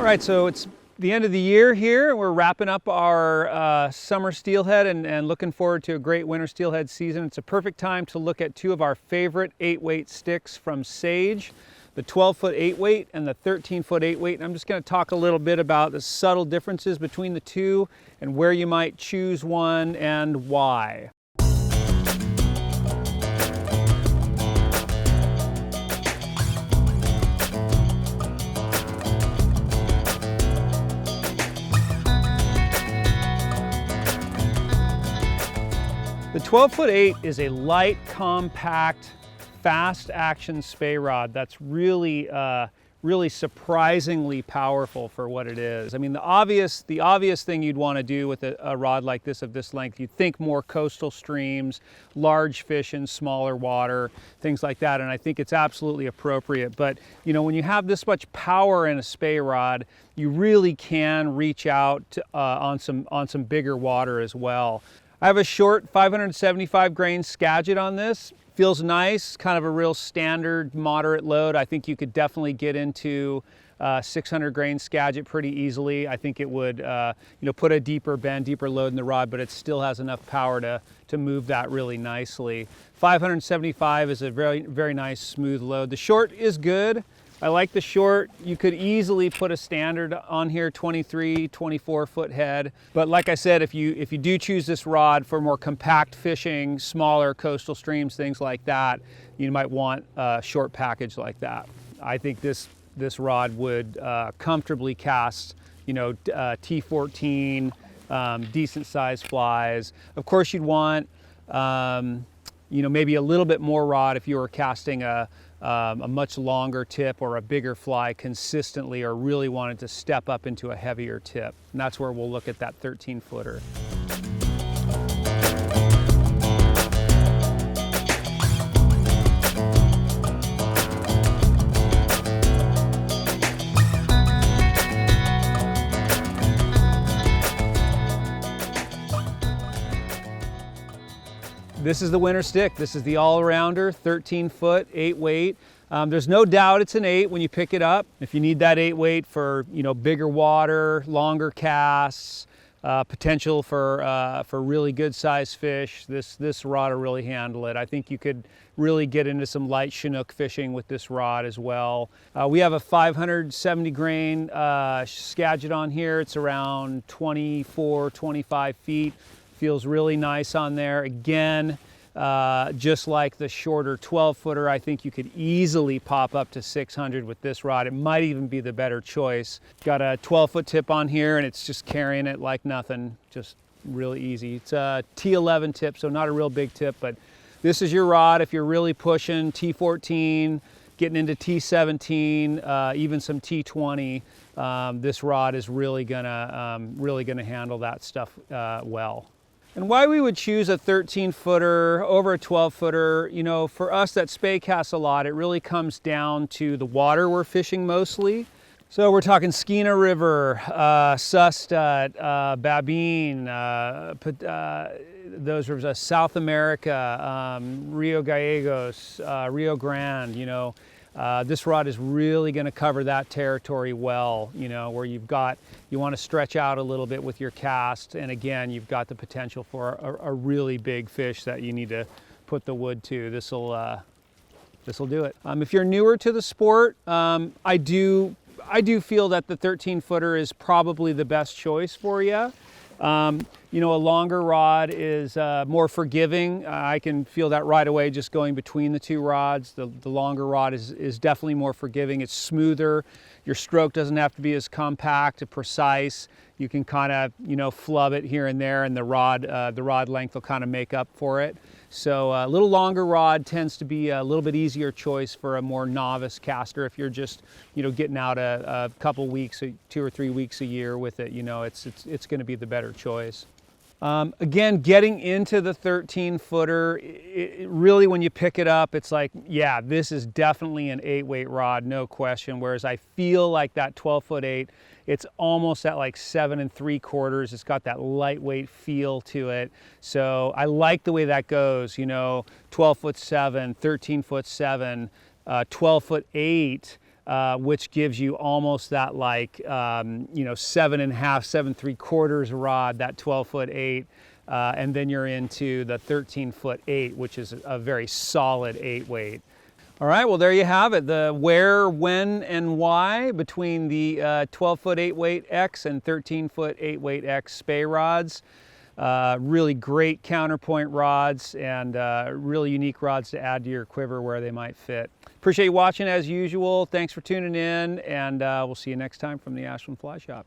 All right, so it's the end of the year here. We're wrapping up our summer steelhead and looking forward to a great winter steelhead season. It's a perfect time to look at two of our favorite 8-weight sticks from Sage, the 12-foot 8-weight and the 13-foot 8-weight. And I'm just going to talk a little bit about the subtle differences between the two and where you might choose one and why. The 12-foot 8 is a light, compact, fast action Spey rod that's really surprisingly powerful for what it is. I mean, the obvious thing you'd want to do with a rod like this of this length, you'd think more coastal streams, large fish in smaller water, things like that, and I think it's absolutely appropriate. But you know, when you have this much power in a Spey rod, you really can reach out to, on some bigger water as well. I have a short 575 grain Skagit on this. Feels nice, kind of a real standard moderate load. I think you could definitely get into 600 grain Skagit pretty easily. I think it would put a deeper bend, deeper load in the rod, but it still has enough power to move that really nicely. 575 is a very nice smooth load. The short is good. I like the short. You could easily put a standard on here, 23, 24 foot head. But like I said, if you do choose this rod for more compact fishing, smaller coastal streams, things like that, you might want a short package like that. I think this rod would comfortably cast, T14, decent sized flies. Of course, you'd want, maybe a little bit more rod if you were casting a much longer tip or a bigger fly consistently, or really wanted to step up into a heavier tip. And that's where we'll look at that 13-footer. This is the winter stick. This is the all-arounder, 13-foot, 8-weight. There's no doubt it's an 8 when you pick it up. If you need that 8-weight for bigger water, longer casts, potential for really good sized fish, this rod will really handle it. I think you could really get into some light Chinook fishing with this rod as well. We have a 570 grain Skagit on here. It's around 24, 25 feet. Feels really nice on there. Again, just like the shorter 12-footer, I think you could easily pop up to 600 with this rod. It might even be the better choice. Got a 12-foot tip on here, and it's just carrying it like nothing. Just really easy. It's a T11 tip, so not a real big tip, but this is your rod if you're really pushing T14, getting into T17, even some T20. This rod is really gonna handle that stuff well. And why we would choose a 13-footer over a 12-footer, for us that Spey casts a lot, it really comes down to the water we're fishing mostly. So we're talking Skeena River, Sustat, Babine, those rivers, South America, Rio Gallegos, Rio Grande, this rod is really going to cover that territory well, where you want to stretch out a little bit with your cast, and again, you've got the potential for a really big fish that you need to put the wood to. This'll do it. If you're newer to the sport, I do feel that the 13-footer is probably the best choice for you. A longer rod is more forgiving. I can feel that right away just going between the two rods. The longer rod is definitely more forgiving. It's smoother. Your stroke doesn't have to be as compact and precise. You can kind of, flub it here and there, and the rod length will kind of make up for it. So a little longer rod tends to be a little bit easier choice for a more novice caster if you're just, getting out a couple weeks, 2 or 3 weeks a year with it. It's going to be the better choice. Again, getting into the 13-footer, really when you pick it up, it's like, yeah, this is definitely an 8-weight rod, no question. Whereas I feel like that 12-foot 8, it's almost at like 7 3/4. It's got that lightweight feel to it. So I like the way that goes, 12-foot 7, 13-foot 7, 12-foot 8. which gives you almost that like, you know, 7.5, 7.75 rod, that 12-foot 8. And then you're into the 13-foot 8, which is a very solid 8 weight. All right, well, there you have it. The where, when, and why between the 12-foot 8 weight X and 13-foot 8 weight X Spey rods. Really great counterpoint rods and really unique rods to add to your quiver where they might fit. Appreciate you watching as usual. Thanks for tuning in, and we'll see you next time from the Ashland Fly Shop.